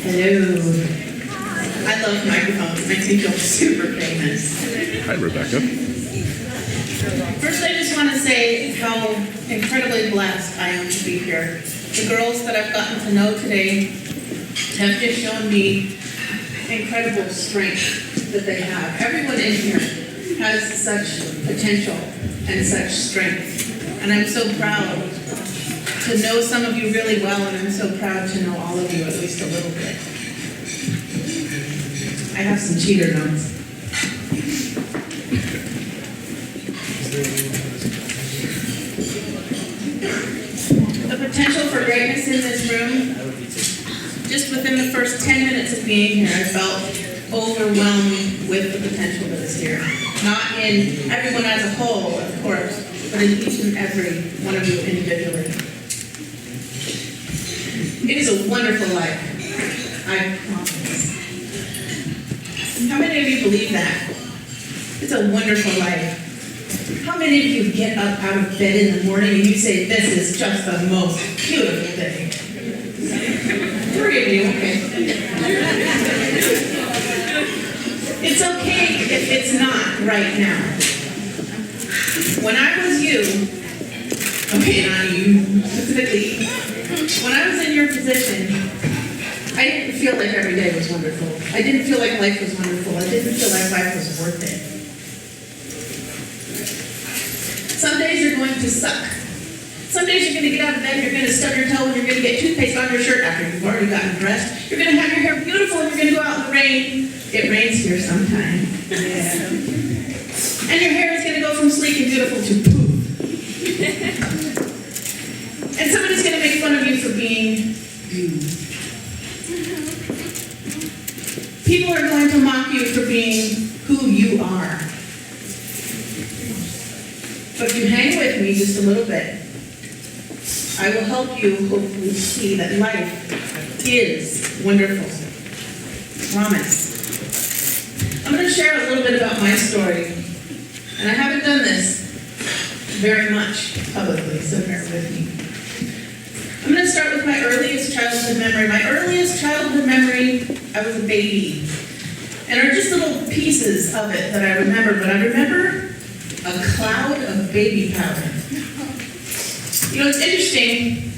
Hello. I love microphones. It makes me feel super famous. Hi, Rebecca. First, I just want to say how incredibly blessed I am to be here. The girls that I've gotten to know today have just shown me incredible strength that they have. Everyone in here has such potential and such strength. And I'm so proud to know some of you really well, and I'm so proud to know all of you at least a little bit. I have some cheater notes. The potential for greatness in this room, just within the first 10 minutes of being here, I felt overwhelmed with the potential that is here. Not in everyone as a whole, of course, but in each and every one of you individually. It is a wonderful life, I promise. How many of you believe that? It's a wonderful life. How many of you get up out of bed in the morning and you say, this is just the most beautiful day? 3 of you, okay. It's okay if it's not right now. When I was you, okay, not you specifically, when I was in your position, I didn't feel like every day was wonderful. I didn't feel like life was wonderful. I didn't feel like life was worth it. Some days are going to suck. Some days you're going to get out of bed, you're going to stub your toe, and you're going to get toothpaste on your shirt after you've already gotten dressed. You're going to have your hair beautiful, and you're going to go out in the rain. It rains here sometime. Yeah. And your hair is going to go from sleek and beautiful to poof. And somebody's going to make fun of you for being you. People are going to mock you for being who you are. But if you hang with me just a little bit, I will help you hopefully see that life is wonderful. Promise. I'm going to share a little bit about my story. And I haven't done this very much publicly, so bear with me. I'm going to start with my earliest childhood memory. My earliest childhood memory, I was a baby. And there are just little pieces of it that I remember, but I remember a cloud of baby powder. You know, it's interesting,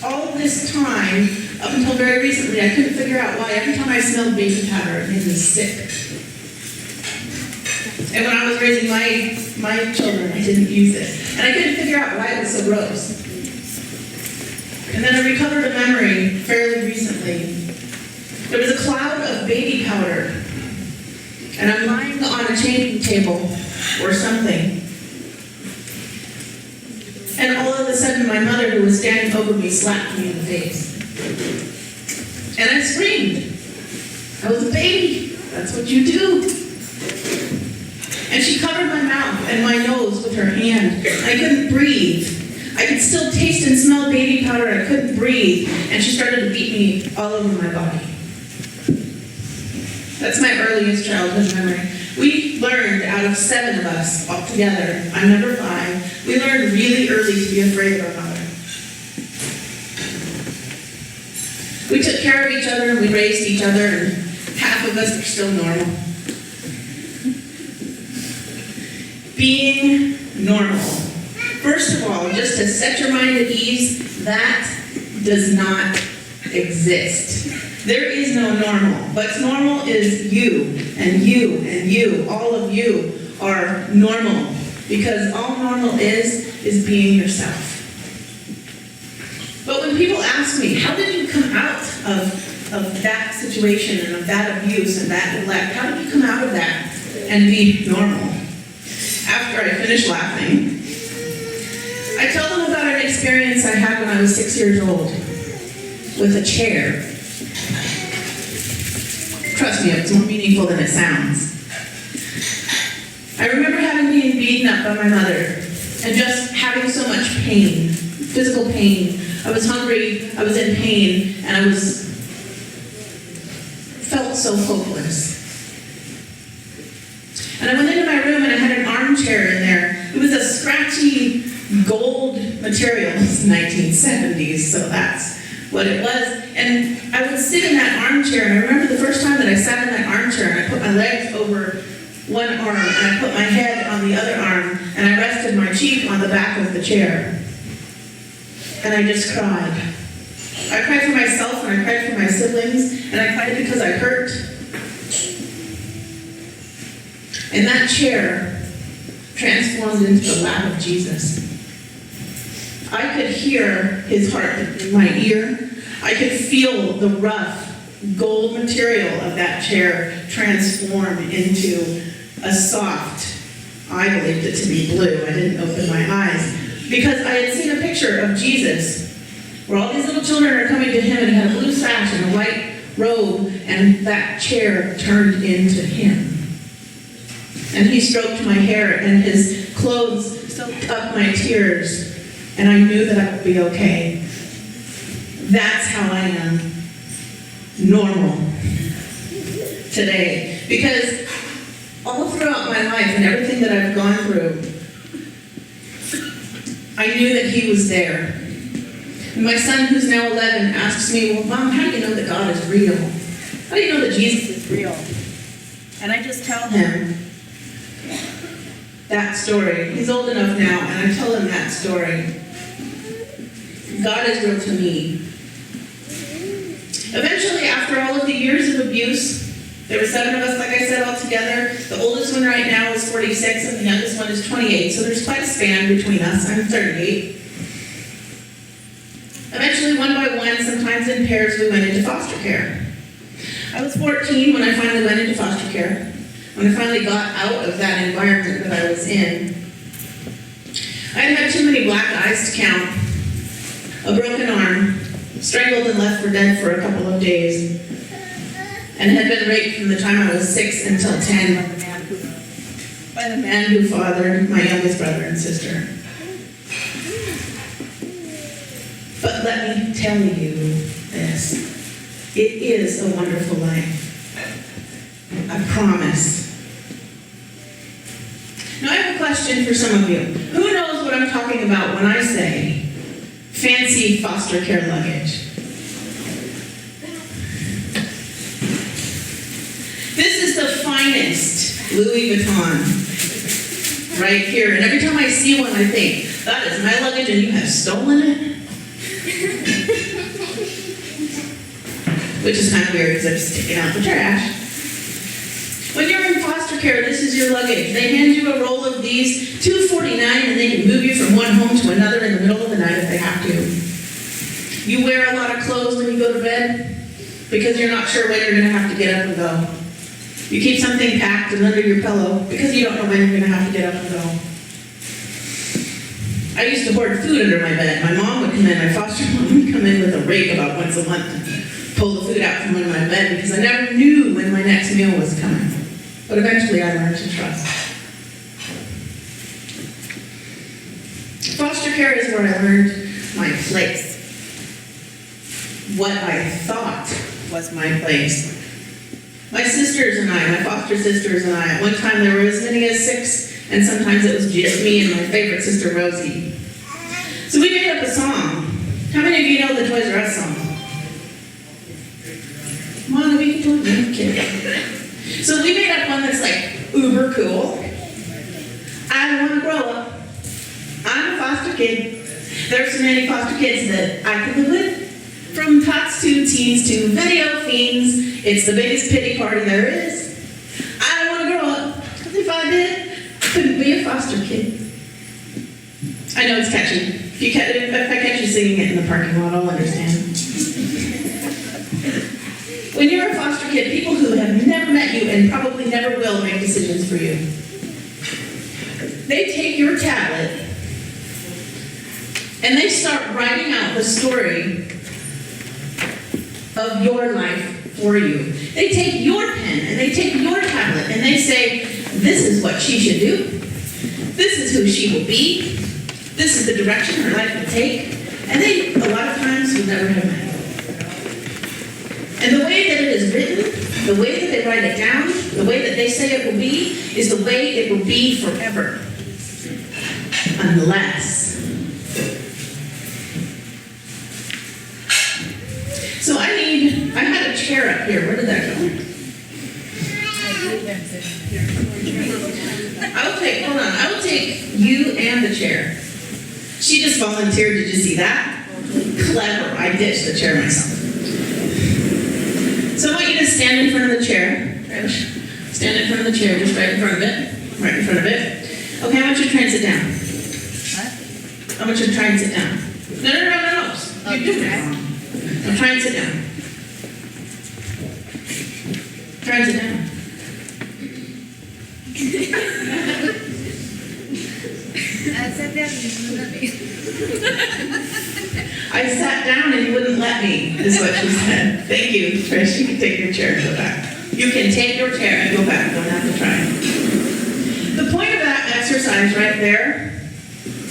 all this time, up until very recently, I couldn't figure out why every time I smelled baby powder, it made me sick. And when I was raising my children, I didn't use it. And I couldn't figure out why it was so gross. And then I recovered a memory fairly recently. There was a cloud of baby powder. And I'm lying on a changing table or something. And all of a sudden, my mother, who was standing over me, slapped me in the face. And I screamed. I was a baby. That's what you do. And she covered my mouth and my nose with her hand. I couldn't breathe. I could still taste and smell baby powder. I couldn't breathe. And she started to beat me all over my body. That's my earliest childhood memory. We learned, out of 7 of us all together, I'm number 5, we learned really early to be afraid of our mother. We took care of each other, and we raised each other, and half of us are still normal. Being normal. First of all, just to set your mind at ease, that does not exist. There is no normal. What's normal is you, and you, and you. All of you are normal. Because all normal is being yourself. But when people ask me, how did you come out of that situation and of that abuse and that neglect? How did you come out of that and be normal? After I finish laughing, I tell them about an experience I had when I was 6 years old with a chair. Trust me, it's more meaningful than it sounds. I remember being beaten up by my mother and just having so much pain, physical pain. I was hungry, I was in pain, and I felt so hopeless. And I went into my room and I had an armchair in there. It was a scratchy gold material. It was 1970s, so that's what it was. And And I would sit in that armchair, and I remember the first time that I sat in that armchair, and I put my legs over one arm, and I put my head on the other arm, and I rested my cheek on the back of the chair. And I just cried. I cried for myself, and I cried for my siblings, and I cried because I hurt. And that chair transformed into the lap of Jesus. I could hear his heart in my ear. I could feel the rough gold material of that chair transform into a soft, I believed it to be blue. I didn't open my eyes because I had seen a picture of Jesus where all these little children are coming to him, and he had a blue sash and a white robe, and that chair turned into him. And he stroked my hair, and his clothes soaked up my tears, and I knew that I would be okay. That's how I am normal today. Because all throughout my life and everything that I've gone through, I knew that he was there. And my son, who's now 11, asks me, well, Mom, how do you know that God is real? How do you know that Jesus is real? And I just tell him that story. He's old enough now, and I tell him that story. God is real to me. Eventually, after all of the years of abuse, there were 7 of us, like I said, all together. The oldest one right now is 46, and the youngest one is 28, so there's quite a span between us. I'm 38. Eventually, one by one, sometimes in pairs, we went into foster care. I was 14 when I finally went into foster care, when I finally got out of that environment that I was in. I had had too many black eyes to count, a broken arm, strangled and left for dead for a couple of days, and had been raped from the time I was 6 until 10 by the man who fathered my youngest brother and sister. But let me tell you this, it is a wonderful life. I promise. Now I have a question for some of you. Who knows what I'm talking about when I say fancy foster care luggage? This is the finest Louis Vuitton right here. And every time I see one, I think, that is my luggage and you have stolen it? Which is kind of weird because I'm just taking out the trash. When you're in foster care, this is your luggage. They hand you a roll of these, $2.49, and they can move you from one home to another in the middle of the night if they have to. You wear a lot of clothes when you go to bed because you're not sure when you're going to have to get up and go. You keep something packed and under your pillow because you don't know when you're going to have to get up and go. I used to hoard food under my bed. My mom would come in, my foster mom would come in with a rake about once a month and pull the food out from under my bed because I never knew when my next meal was coming. But eventually I learned to trust. Foster care is where I learned my place. What I thought was my place. My sisters and I, my foster sisters and I, at one time there were as many as 6, and sometimes it was just me and my favorite sister, Rosie. So we made up a song. How many of you know the Toys R Us song? Come on, we can do it. Okay. So we made up one that's like uber cool. I want to grow up. I'm a foster kid. There's so many foster kids that I could live with. From tots to teens to video fiends, it's the biggest pity party there is. I don't want to grow up, because if I did, I couldn't be a foster kid. I know it's catchy. If I catch you singing it in the parking lot, I'll understand. When you're a foster kid, people who have never met you and probably never will make decisions for you. They take your tablet and they start writing out the story of your life for you. They take your pen and they take your tablet and they say, this is what she should do. This is who she will be. This is the direction her life will take. And they, a lot of times, will never have met you. And the way that it is written, the way that they write it down, the way that they say it will be, is the way it will be forever. Unless. So I here. Where did that go? I will take you and the chair. She just volunteered. Did you see that? Clever. I ditched the chair myself. So I want you to stand in front of the chair. Stand in front of the chair, just right in front of it. Right in front of it. Okay, I want you to try and sit down. What? I want you to try and sit down. No. You're doing it wrong. Now try and sit down. Try and sit down. I sat down and you wouldn't let me. I sat down and you wouldn't let me, is what she said. Thank you, Trish. You can take your chair and go back. You can take your chair and go back. Don't have to try. The point of that exercise right there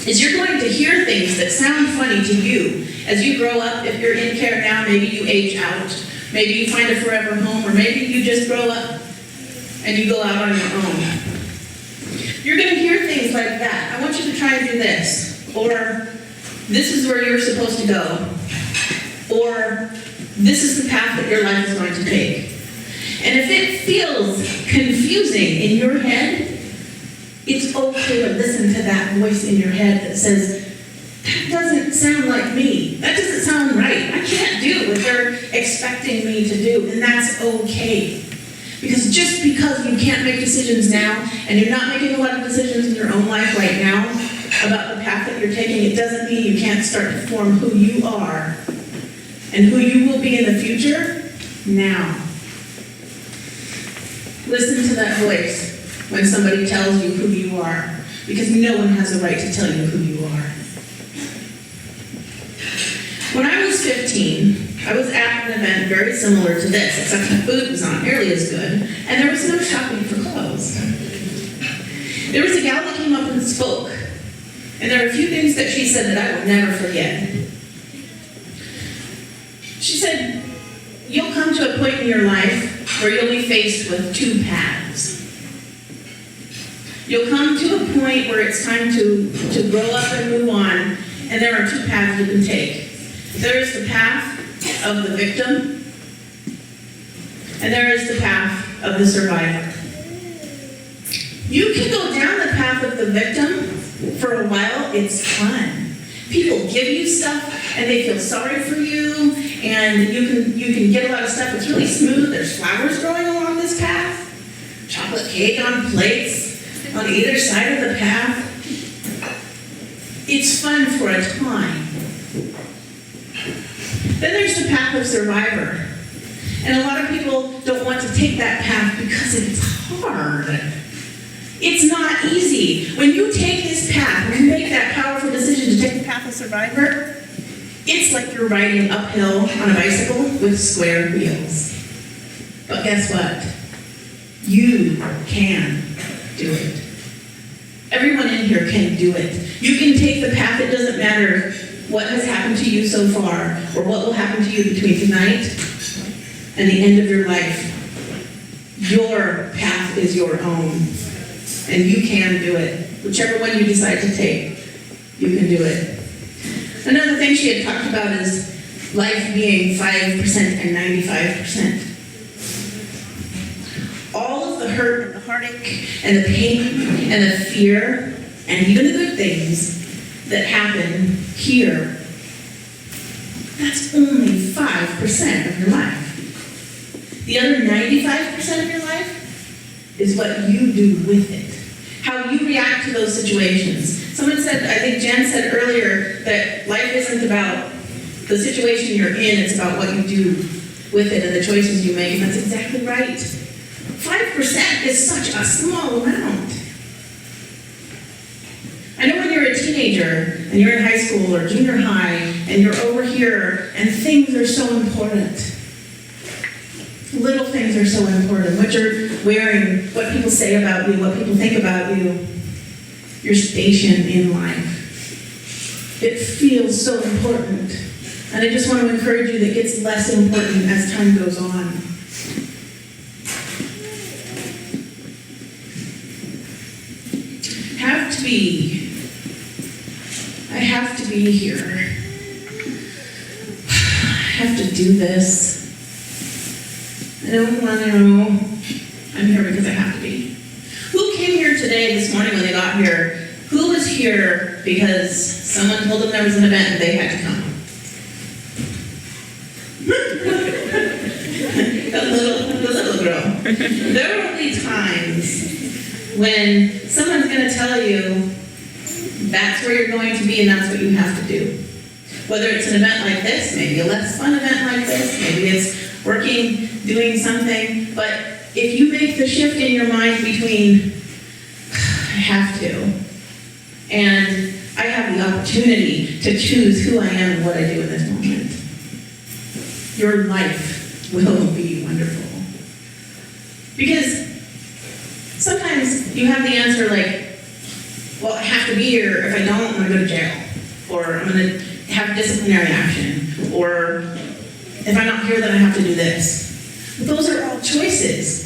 is you're going to hear things that sound funny to you as you grow up. If you're in care now, maybe you age out. Maybe you find a forever home, or maybe you just grow up and you go out on your own. You're going to hear things like that. I want you to try and do this. Or, this is where you're supposed to go. Or, this is the path that your life is going to take. And if it feels confusing in your head, it's okay to listen to that voice in your head that says, that doesn't sound like me. That doesn't sound right. I can't do what they're expecting me to do. And that's okay. Because just because you can't make decisions now, and you're not making a lot of decisions in your own life right now about the path that you're taking, it doesn't mean you can't start to form who you are and who you will be in the future now. Listen to that voice when somebody tells you who you are, because no one has the right to tell you who you are. When I was 15, I was at an event very similar to this, except the food was not nearly as good, and there was no shopping for clothes. There was a gal that came up and spoke, and there were a few things that she said that I will never forget. She said, you'll come to a point in your life where you'll be faced with two paths. You'll come to a point where it's time to grow up and move on, and there are two paths you can take. There is the path of the victim, and there is the path of the survivor. You can go down the path of the victim for a while. It's fun. People give you stuff, and they feel sorry for you, and you can get a lot of stuff. It's really smooth. There's flowers growing along this path, chocolate cake on plates on either side of the path. It's fun for a time. Then there's the path of survivor. And a lot of people don't want to take that path because it's hard. It's not easy. When you take this path, when you make that powerful decision to take the path of survivor, it's like you're riding uphill on a bicycle with square wheels. But guess what? You can do it. Everyone in here can do it. You can take the path. It doesn't matter what has happened to you so far, or what will happen to you between tonight and the end of your life. Your path is your own, and you can do it. Whichever one you decide to take, you can do it. Another thing she had talked about is life being 5% and 95%. All of the hurt and the heartache and the pain and the fear and even the good things that happen here, that's only 5% of your life. The other 95% of your life is what you do with it. How you react to those situations. Someone said, I think Jen said earlier, that life isn't about the situation you're in, it's about what you do with it and the choices you make, and that's exactly right. 5% is such a small amount. I know when you're a teenager and you're in high school or junior high and you're over here and things are so important. Little things are so important. What you're wearing, what people say about you, what people think about you, your station in life. It feels so important. And I just want to encourage you that it gets less important as time goes on. I have to be here. I have to do this. I don't want to. I'm here because I have to be. Who came here today, this morning when they got here? Who was here because someone told them there was an event and they had to come? the little girl. There will be times when someone's going to tell you that's where you're going to be and that's what you have to do. Whether it's an event like this, maybe a less fun event like this, maybe it's working, doing something, but if you make the shift in your mind between I have to and I have the opportunity to choose who I am and what I do in this moment, your life will be wonderful. Because sometimes you have the answer like, well, I have to be here. If I don't, I'm going to go to jail. Or I'm going to have disciplinary action. Or if I'm not here, then I have to do this. But those are all choices.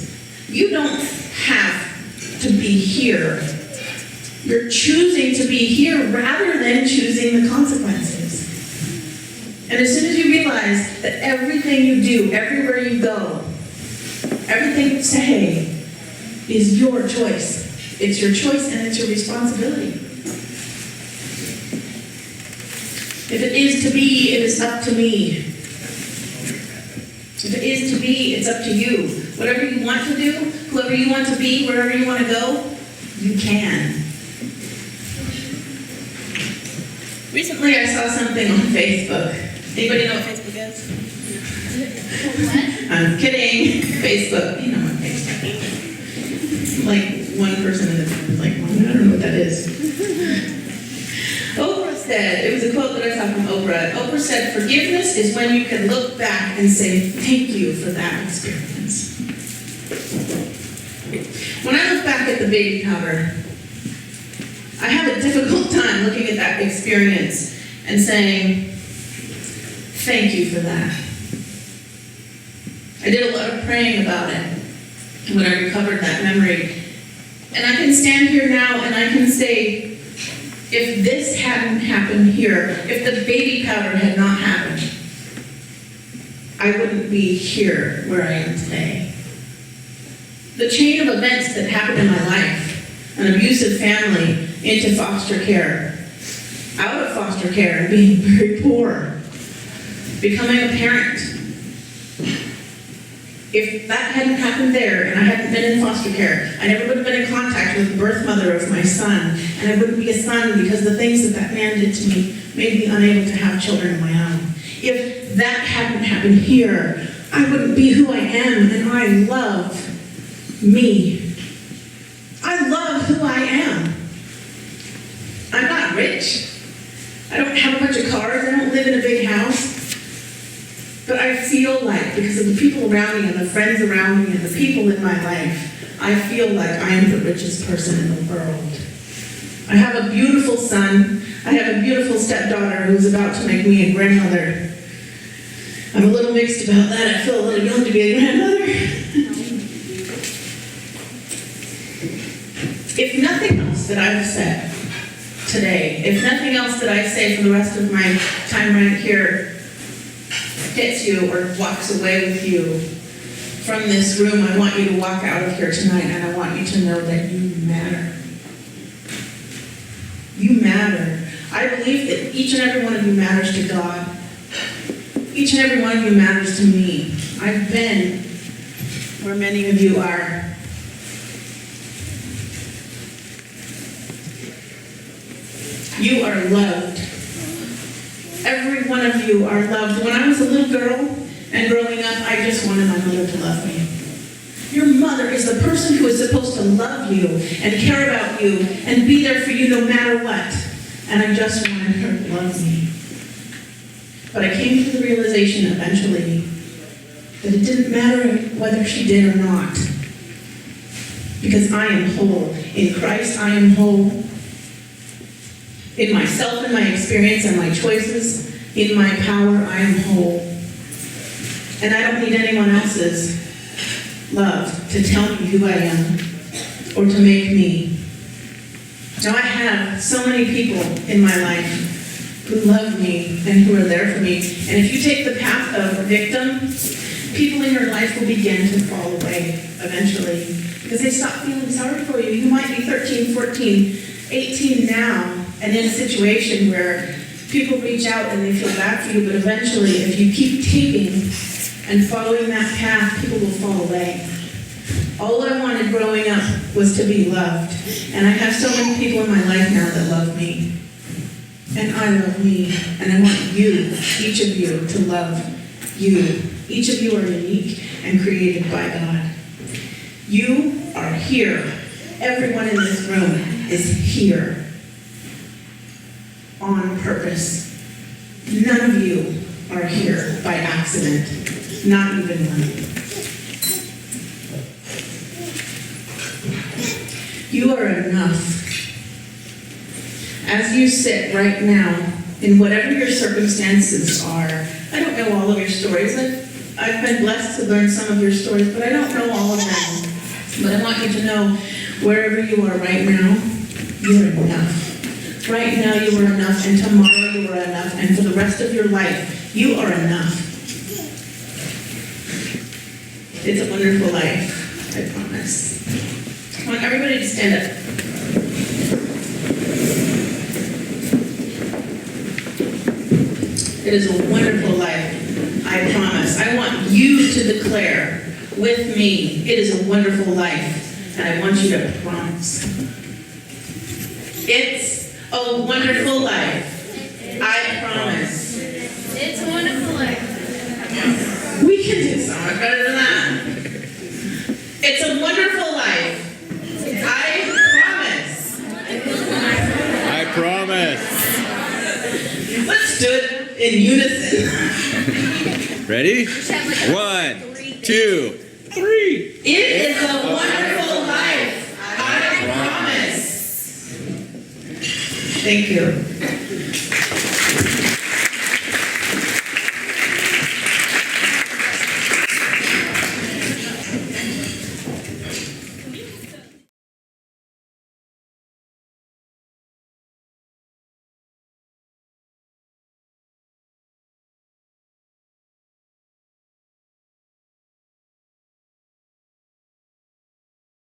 You don't have to be here. You're choosing to be here rather than choosing the consequences. And as soon as you realize that everything you do, everywhere you go, everything you say is your choice. It's your choice and it's your responsibility. If it is to be, it is up to me. If it is to be, it's up to you. Whatever you want to do, whoever you want to be, wherever you want to go, you can. Recently I saw something on Facebook. Anybody know what Facebook is? What? I'm kidding. Facebook. You know what Facebook is. Like one person in the room is like, well, I don't know what that is. Oprah said, it was a quote that I saw from Oprah. Oprah said, forgiveness is when you can look back and say, thank you for that experience. When I look back at the baby powder, I have a difficult time looking at that experience and saying, thank you for that. I did a lot of praying about it when I recovered that memory. And I can stand here now and I can say, if this hadn't happened here, if the baby powder had not happened, I wouldn't be here where I am today. The chain of events that happened in my life, an abusive family into foster care, out of foster care and being very poor, becoming a parent. If that hadn't happened there and I hadn't been in foster care, I never would have been in contact with the birth mother of my son, and I wouldn't be a son because the things that man did to me made me unable to have children of my own. If that hadn't happened here, I wouldn't be who I am, and I love me. I love who I am. I'm not rich. I don't have a bunch of cars. I don't live in a big house. But I feel like, because of the people around me and the friends around me and the people in my life, I feel like I am the richest person in the world. I have a beautiful son. I have a beautiful stepdaughter who's about to make me a grandmother. I'm a little mixed about that. I feel a little young to be a grandmother. If nothing else that I've said today, if nothing else that I say for the rest of my time right here hits you or walks away with you from this room, I want you to walk out of here tonight and I want you to know that you matter. You matter. I believe that each and every one of you matters to God. Each and every one of you matters to me. I've been where many of you are. You are loved. Every one of you are loved. When I was a little girl and growing up, I just wanted my mother to love me. Your mother is the person who is supposed to love you and care about you and be there for you no matter what. And I just wanted her to love me. But I came to the realization eventually that it didn't matter whether she did or not. Because I am whole. In Christ, I am whole. In myself and my experience and my choices, in my power, I am whole. And I don't need anyone else's love to tell me who I am or to make me. Now, I have so many people in my life who love me and who are there for me. And if you take the path of victim, people in your life will begin to fall away eventually because they stop feeling sorry for you. You might be 13, 14, 18 now and in a situation where people reach out and they feel bad for you, but eventually if you keep taking and following that path, people will fall away. All I wanted growing up was to be loved. And I have so many people in my life now that love me. And I love me. And I want you, each of you, to love you. Each of you are unique and created by God. You are here. Everyone in this room is here on purpose. None of you are here by accident. Not even one. You are enough. As you sit right now, in whatever your circumstances are, I don't know all of your stories. I've been blessed to learn some of your stories, but I don't know all of them. But I want you to know, wherever you are right now, you're enough. Right now you are enough, and tomorrow you are enough, and for the rest of your life, you are enough. It's a wonderful life, I promise. I want everybody to stand up. It is a wonderful life, I promise. I want you to declare with me, it is a wonderful life, and I want you to promise. It's a wonderful life, I promise. It's a wonderful life. We can do so much better than that. It's a wonderful life. I promise. I promise. Let's do it in unison. Ready? 1, 2, 3. It is a wonderful life. I promise. Thank you.